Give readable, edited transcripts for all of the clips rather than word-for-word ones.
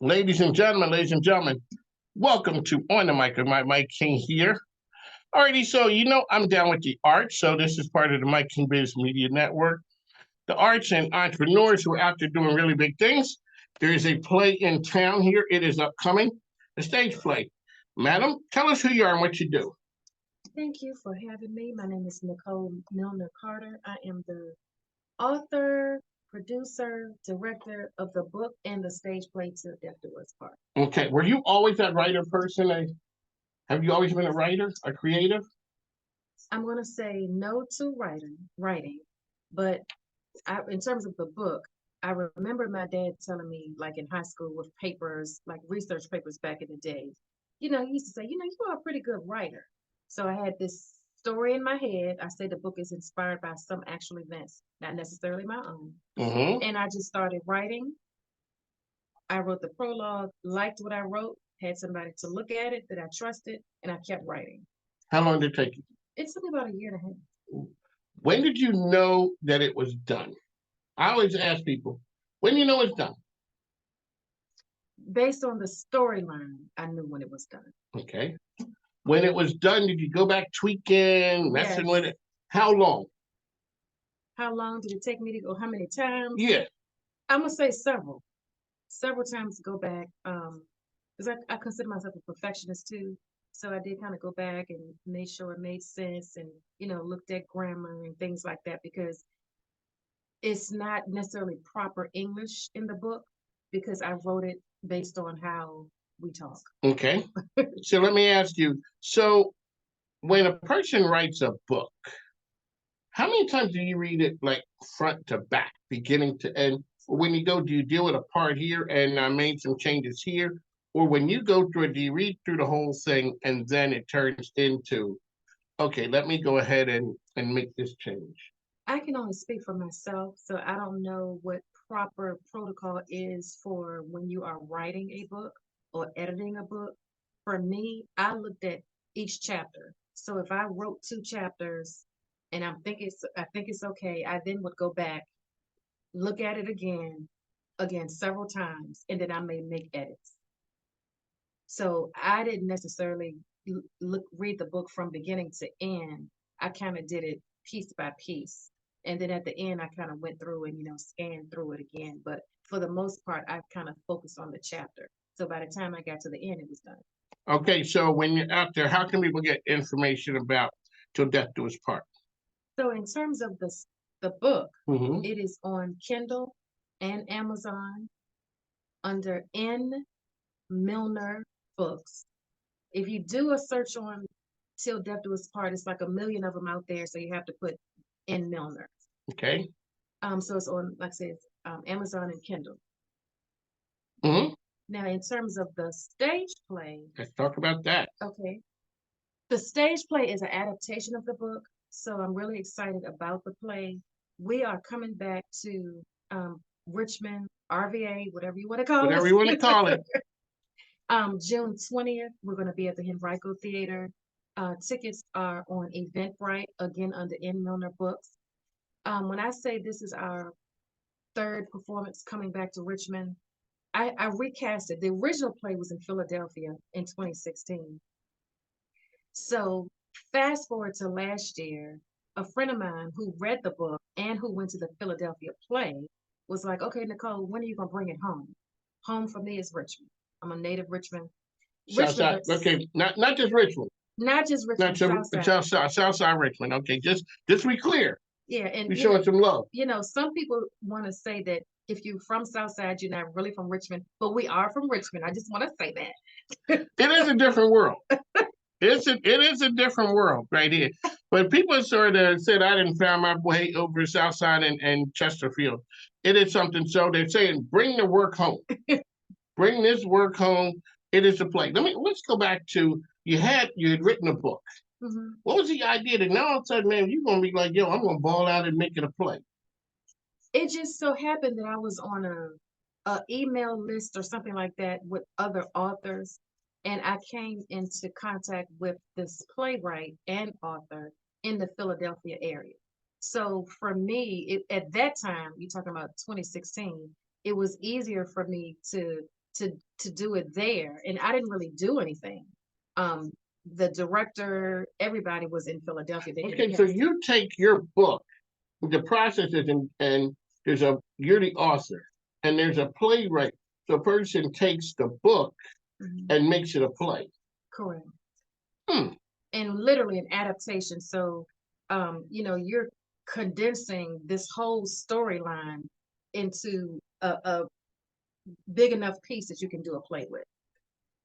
Ladies and gentlemen, welcome to On the Mic with Mike King here. Alrighty, so I'm down with the arts, so this is part of the Mike King Biz Media Network. The arts and entrepreneurs who are out there doing really big things. There is a play in town here. It is upcoming, a stage play. Madam, tell us who you are and what you do. Thank you for having me. My name is Nicole Milner Carter. I am the author, producer, director of the book and the stage play to Death Do Us Part. Okay, were you always that writer person? Have you always been a writer, a creative? I'm going to say no to writing, but in terms of the book, I remember my dad telling me, like in high school with papers, like research papers back in the day, he used to say, you are a pretty good writer. So I had this story in my head. I say the book is inspired by some actual events, not necessarily my own. Mm-hmm. And I just started writing. I wrote the prologue, liked what I wrote, had somebody to look at it that I trusted, and I kept writing. How long did it take you? It took me about a year and a half. When did you know that it was done? I always ask people, when you know it's done? Based on the storyline, I knew when it was done. Okay. When it was done, did you go back tweaking, messing with it? How long? How long did it take me to go? How many times? Yeah. I'm gonna say several times to go back. Because I consider myself a perfectionist too. So I did kind of go back and made sure it made sense and looked at grammar and things like that because it's not necessarily proper English in the book because I wrote it based on how we talk. Okay. So let me ask you. So when a person writes a book, how many times do you read it like front to back, beginning to end? Or when you go, do you deal with a part here and I made some changes here? Or when you go through it, do you read through the whole thing and then it turns into, okay, let me go ahead and make this change? I can only speak for myself, so I don't know what proper protocol is for when you are writing a book or editing a book. For me, I looked at each chapter. So if I wrote two chapters and I think it's okay, I then would go back, look at it again several times, and then I may make edits. So I didn't necessarily read the book from beginning to end. I kind of did it piece by piece. And then at the end, I kind of went through and, scanned through it again. But for the most part, I kind of focused on the chapter. So by the time I got to the end, it was done. Okay, so when you're out there, how can people get information about Till Death Do Us Part? So in terms of the book, Mm-hmm. it is on Kindle and Amazon under N. Milner Books. If you do a search on Till Death Do Us Part, it's like a million of them out there, so you have to put in Milner. Okay. So it's on, like I said, Amazon and Kindle. Mm-hmm. Now, in terms of the stage play, Let's talk about that. okay, the stage play is an adaptation of the book, so I'm really excited about the play. We are coming back to Richmond, RVA, whatever you want to call Whatever you want to it. call it. June 20th, we're going to be at the Henrico Theater. Tickets are on Eventbrite, again under N. Milner Books. When I say this is our third performance coming back to Richmond, I recast it. The original play was in Philadelphia in 2016. So fast forward to last year, a friend of mine who read the book and who went to the Philadelphia play was like, okay, Nicole, when are you going to bring it home? Home for me is Richmond. I'm a native Richmond. Southside. Okay, not just Richmond. Not just Richmond, Southside Richmond. Okay, just be clear. Yeah, and we showing some love. Some people want to say that if you're from Southside, you're not really from Richmond, but we are from Richmond. I just want to say that. It is a different world. It is a different world right here. But people sort of said I didn't find my way over Southside and Chesterfield. It is something. So they're saying bring the work home. Bring this work home. It is a play. Let's go back to you had written a book. Mm-hmm. What was the idea that now all of a sudden, man, you're gonna be like, yo, I'm gonna ball out and make it a play? It just so happened that I was on a email list or something like that with other authors, and I came into contact with this playwright and author in the Philadelphia area. So for me, at that time, you're talking about 2016, it was easier for me to to do it there, and I didn't really do anything. Um, the director, everybody was in Philadelphia. They did the Okay, so casting. you take your book, the process is, and you're the author, and there's a playwright. So a person takes the book Mhm. and makes it a play. Correct. Hmm. And literally an adaptation. So, you're condensing this whole storyline into a big enough piece that you can do a play with.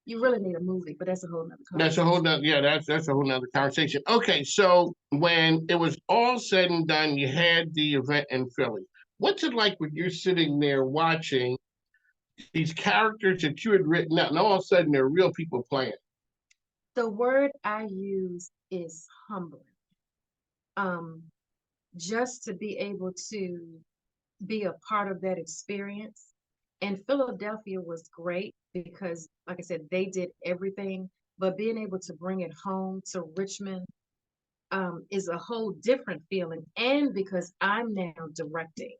You really need a movie, but that's a whole nother That's a whole conversation. nother, yeah, that's a whole nother conversation. Okay, so when it was all said and done, you had the event in Philly. What's it like when you're sitting there watching these characters that you had written out, and all of a sudden they're real people playing? The word I use is humbling. Um, just to be able to be a part of that experience. And Philadelphia was great because, like I said, they did everything, but being able to bring it home to Richmond is a whole different feeling. And because I'm now directing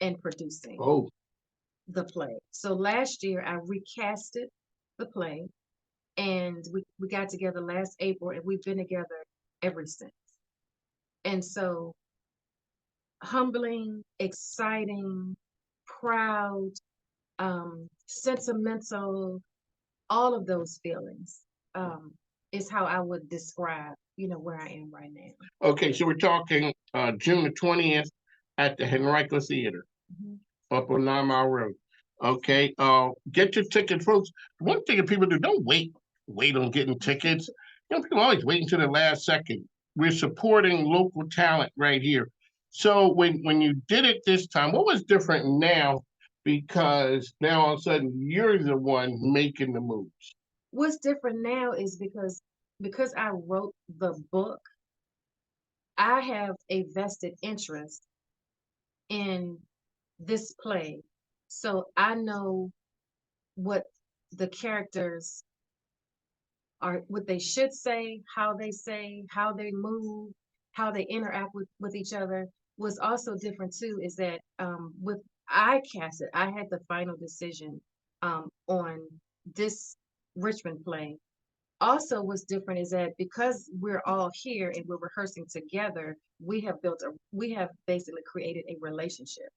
and producing Oh, the play. So last year I recasted the play and we got together last April and we've been together ever since. And so humbling, exciting, proud, sentimental, all of those feelings is how I would describe, where I am right now. okay, so we're talking June the 20th at the Henrico Theater Mhm. up on 9 Mile Road. Okay, get your tickets, folks. One thing that people do, don't wait on getting tickets. People always wait until the last second. We're supporting local talent right here. So when you did it this time, what was different now? Because now all of a sudden you're the one making the moves. What's different now is because I wrote the book, I have a vested interest in this play. So I know what the characters are, what they should say, how they move, how they interact with each other. What's also different too is that with I cast it, I had the final decision on this Richmond play. Also, what's different is that because we're all here and we're rehearsing together, we have basically created a relationship,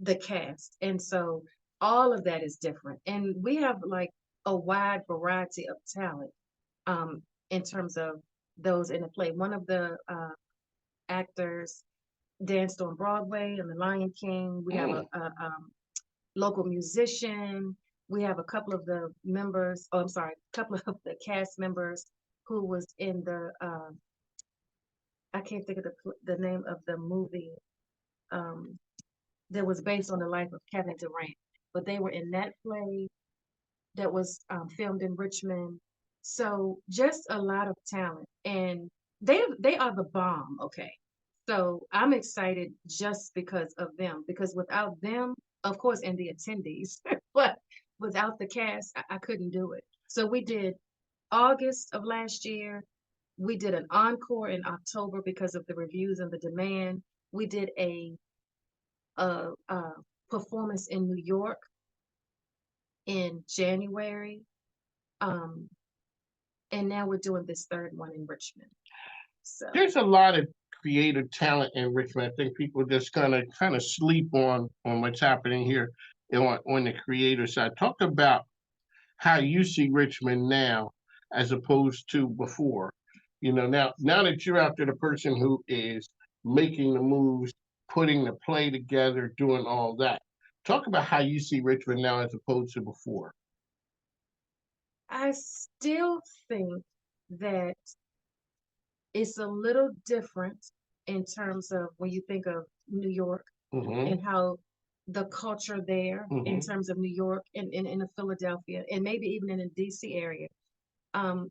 the cast. And so all of that is different. And we have like a wide variety of talent um, in terms of those in the play. One of the actors danced on Broadway in The Lion King. We have Mm. a local musician. We have a couple of the members, oh, I'm sorry, a couple of the cast members who was in I can't think of the name of the movie um, that was based on the life of Kevin Durant, but they were in that play that was filmed in Richmond. So just a lot of talent, and they are the bomb. Okay, so I'm excited just because of them. Because without them, of course, and the attendees, but without the cast, I couldn't do it. So we did August of last year. We did an encore in October because of the reviews and the demand. We did a performance in New York in January. Um, and now we're doing this third one in Richmond. So There's a lot of creative talent in Richmond. I think people just kind of sleep on what's happening here on the creator side. Talk about how you see Richmond now as opposed to before. Now that you're out there, the person who is making the moves, putting the play together, doing all that. Talk about how you see Richmond now as opposed to before. I still think that it's a little different in terms of when you think of New York Hmm. and how the culture there in Hmm. terms of New York and in Philadelphia and maybe even in the DC area. Um,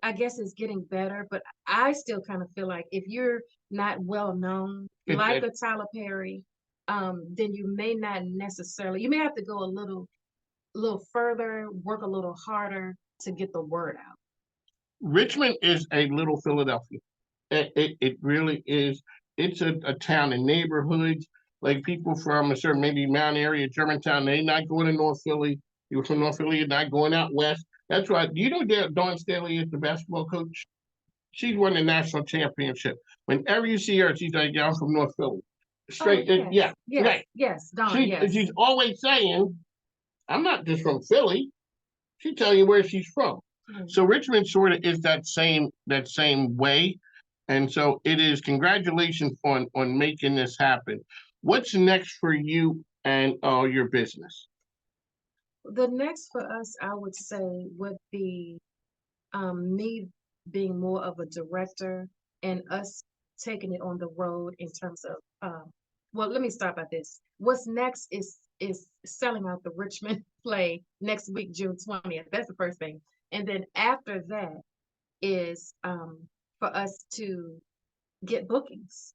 I guess it's getting better, but I still kind of feel like if you're not well known, It, like it, a Tyler Perry, then you may not necessarily, you may have to go little further, work a little harder to get the word out. Richmond is a little Philadelphia. It really is. It's a town and neighborhoods. Like people from a certain maybe Mount area, Germantown, they not going to North Philly. You were from North Philly, you're not going out west. That's right. You know that Dawn Staley is the basketball coach? She's won the national championship. Whenever you see her, she's like, yeah, I'm from North Philly. Oh, Straight, yes, yeah, yes, right. yes, Dawn, yes. She's always saying, I'm not just from Philly. She telling you where she's from. So Richmond sort of is that same way. And so it is congratulations on making this happen. What's next for you and your business? The next for us, I would say, would be me being more of a director and us taking it on the road in terms of well, let me start by this. What's next is selling out the Richmond play next week, June 20th. That's the first thing. And then after that is for us to get bookings.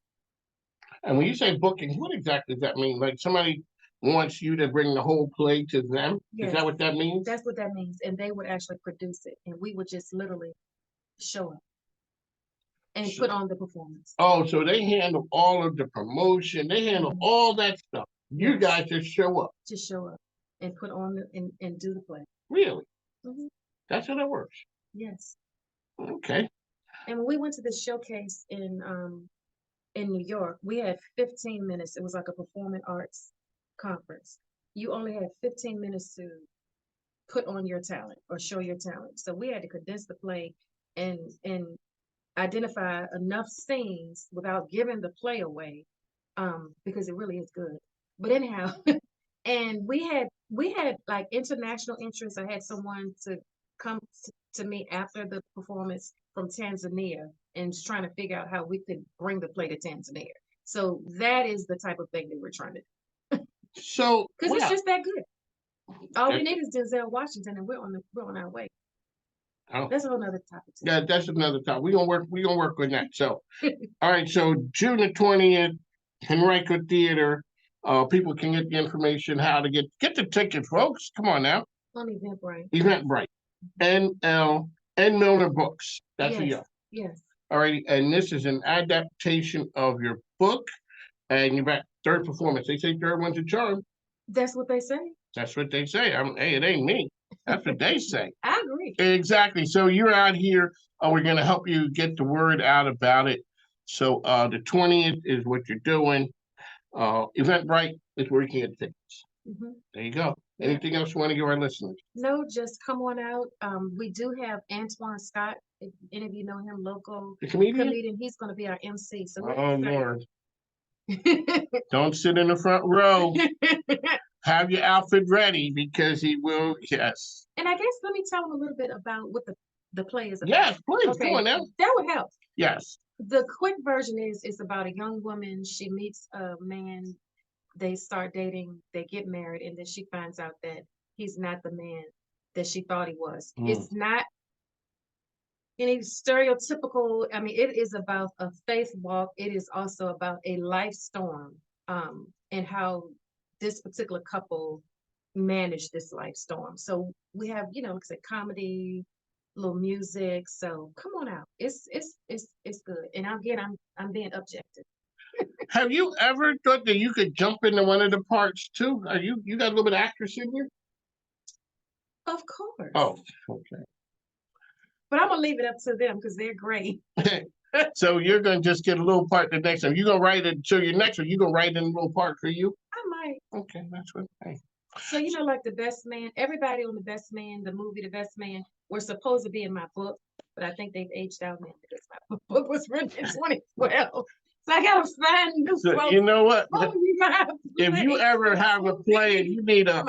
And when you say bookings, what exactly does that mean? Like somebody wants you to bring the whole play to them? Is Yes, that what that means? that's what that means. And they would actually produce it, and we would just literally show up and So, put on the performance. oh, so they handle all of the promotion, they handle Mhm. all that stuff. You Yes, guys just show up. just show up and put on and do the play. Really? Mhm. That's how that works. Yes. Okay. And when we went to the showcase in New York, we had 15 minutes. It was like a performing arts conference. You only had 15 minutes to put on your talent or show your talent. So we had to condense the play and identify enough scenes without giving the play away, because it really is good. But anyhow, and we had like international interest. I had someone to come to me after the performance from Tanzania and was trying to figure out how we could bring the play to Tanzania. So that is the type of thing that we're trying to do So, because it's well, just that good. All we that, need is Denzel Washington, and we're on our way. oh, That's a whole nother topic too. that's another time. We're gonna work on that. So, all right. So June the 20th, Henrico Theater. People can get the information how to get the ticket, folks. Come on now. On Eventbrite. Eventbrite. NL and Milner Books. That's a Yes, yeah. yes. All righty. And this is an adaptation of your book. And you're back third performance. They say third one's a charm. That's what they say. That's what they say. Hey, it ain't me. That's what they say. I agree. Exactly. So you're out here. We're going to help you get the word out about it. So the 20th is what you're doing. Eventbrite is where you can get tickets. Hmm. There you go. Yeah. Anything else you want to give our listeners? No, just come on out. We do have Antoine Scott. If any of you know him, local The comedian? comedian, he's going to be our MC. So we're Oh, excited. Lord. Don't sit in the front row. Have your outfit ready because he will, yes. And I guess let me tell him a little bit about what the play is about. Yes, please. Okay, Come on now. that would help. Yes. The quick version is it's about a young woman. She meets a man. They start dating. They get married, and then she finds out that he's not the man that she thought he was. It's not any stereotypical. I mean, it is about a faith walk. It is also about a life storm, and how this particular couple managed this life storm. So we have, like I said, comedy, little music. So come on out. It's good. And again, I'm being objective. Have you ever thought that you could jump into one of the parts too? Are you got a little bit of actress in you? Of course. Oh, okay. But I'm gonna leave it up to them because they're great. So you're gonna just get a little part the next time. You're gonna write it. So your next one, you gonna write in a little part for you. I might. Okay, that's what. Hey. So like The Best Man, everybody on The Best Man, the movie The Best Man, were supposed to be in my book, but I think they've aged out now because my book was written in 2012. So I gotta find new So folks. you know what? Oh, you might If you ever have a play and you need a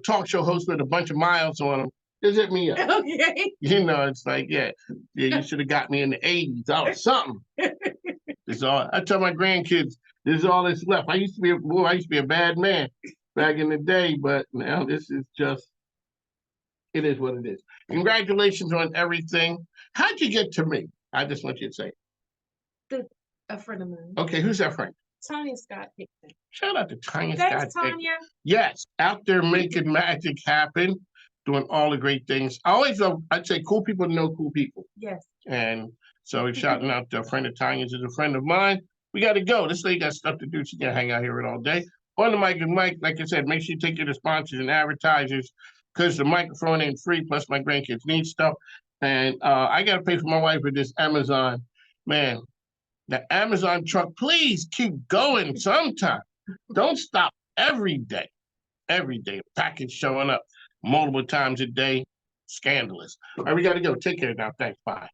talk show host with a bunch of miles on them, just hit me up. Okay. It's like, yeah, you should have got me in the 80s. I was something. It's all I tell my grandkids, this is all that's left. I used to be a bad man back in the day, but now this is just, it is what it is. Congratulations on everything. How'd you get to me? I just want you to say it. A friend of mine. Okay, who's that friend? Tanya Scott Hickman. Shout out to Tanya Thanks, Scott. Tanya. Yes, out there making magic happen, doing all the great things. I'd say cool people know cool people. Yes. And so shouting out to a friend of Tanya's is a friend of mine. We got to go. This lady got stuff to do. She can't hang out here all day. on the mic, and Mike, like I said, make sure you take care of the sponsors and advertisers because the microphone ain't free. Plus, my grandkids need stuff, and I got to pay for my wife with this Amazon. Man, the Amazon truck, please keep going sometime. Don't stop every day. Every day, package showing up multiple times a day. Scandalous. All right, we got to go. Take care now. Thanks. Bye.